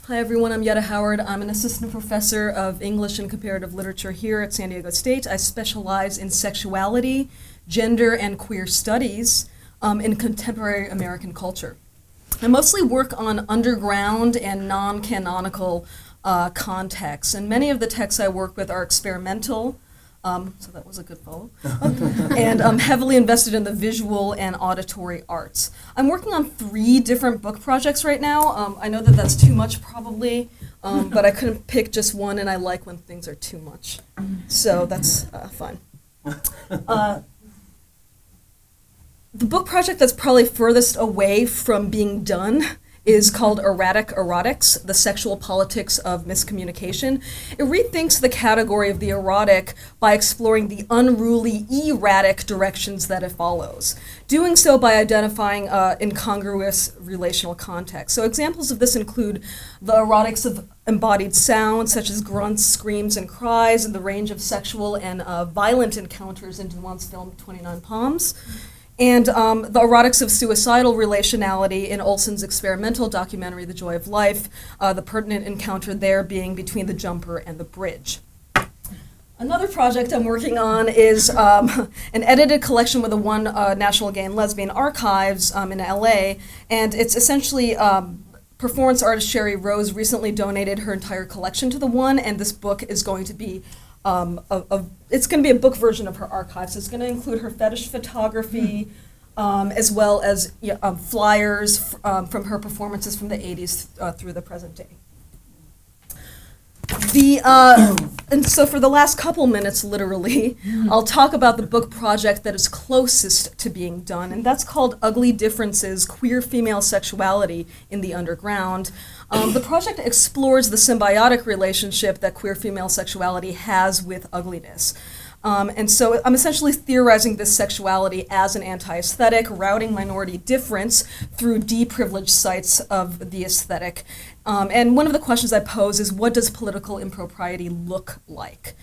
Hi everyone, I'm Yetta Howard. I'm an assistant professor of English and comparative literature here at San Diego State. I specialize in sexuality, gender, and queer studies in contemporary American culture. I mostly work on underground and non-canonical contexts, and many of the texts I work with are experimental, so that was a good follow, and heavily invested in the visual and auditory arts. I'm working on 3 different book projects right now. I know that that's too much probably, but I couldn't pick just one, and I like when things are too much. So that's fine. The book project that's probably furthest away from being done is called Erratic Erotics, The Sexual Politics of Miscommunication. It rethinks the category of the erotic by exploring the unruly, erratic directions that it follows, doing so by identifying incongruous relational context. So examples of this include the erotics of embodied sound, such as grunts, screams, and cries, and the range of sexual and violent encounters in Dumont's film 29 Palms. And the erotics of suicidal relationality in Olson's experimental documentary, The Joy of Life, the pertinent encounter there being between the jumper and the bridge. Another project I'm working on is an edited collection with the One National Gay and Lesbian Archives in LA, and it's essentially performance artist Sherry Rose recently donated her entire collection to the One, and this book is going to be it's going to be a book version of her archives. It's going to include her fetish photography, as well as flyers from her performances from the 80s through the present day. And so for the last couple minutes, literally, I'll talk about the book project that is closest to being done, and that's called Ugly Differences, Queer Female Sexuality in the Underground. The project explores the symbiotic relationship that queer female sexuality has with ugliness. And so I'm essentially theorizing this sexuality as an anti-aesthetic, routing minority difference through deprivileged sites of the aesthetic. And one of the questions I pose is, what does political impropriety look like?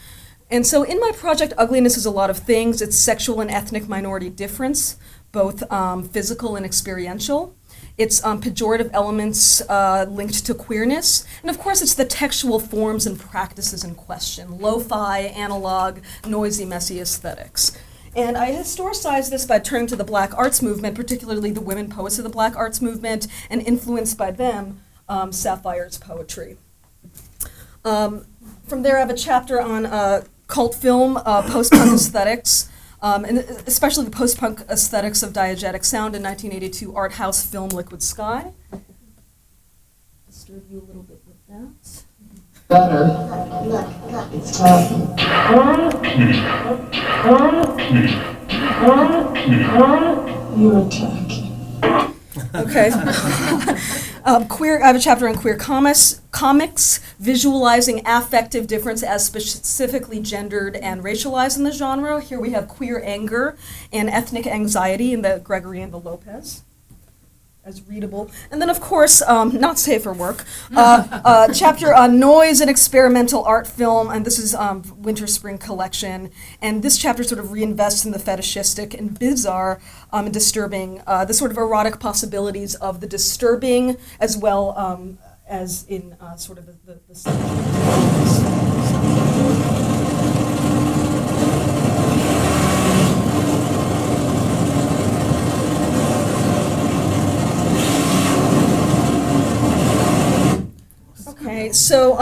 And so in my project, ugliness is a lot of things. It's sexual and ethnic minority difference, both physical and experiential. It's pejorative elements linked to queerness. And of course, it's the textual forms and practices in question, lo-fi, analog, noisy, messy aesthetics. And I historicize this by turning to the Black arts movement, particularly the women poets of the Black arts movement, and influenced by them, Sapphire's poetry. From there, I have a chapter on cult film, post-punk aesthetics, and especially the post-punk aesthetics of diegetic sound in 1982 art house film Liquid Sky. Disturb you a little bit with that. Better. Look, it's talking. You're attacking. Okay. I have a chapter on queer comics, visualizing affective difference as specifically gendered and racialized in the genre. Here we have queer anger and ethnic anxiety in the Gregory and the Lopez, as readable. And then, of course, not safe for work, chapter on noise and experimental art film, and this is Winter Spring Collection. And this chapter sort of reinvests in the fetishistic and bizarre and disturbing, the sort of erotic possibilities of the disturbing, as well as in sort of the Okay, so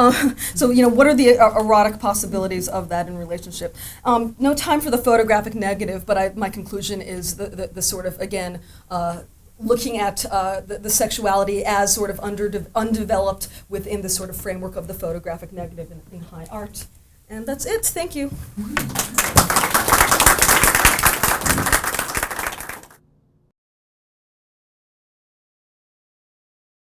what are the erotic possibilities of that in relationship? No time for the photographic negative, but my conclusion is the sort of, again, looking at the sexuality as sort of undeveloped within the sort of framework of the photographic negative in high art. And that's it. Thank you.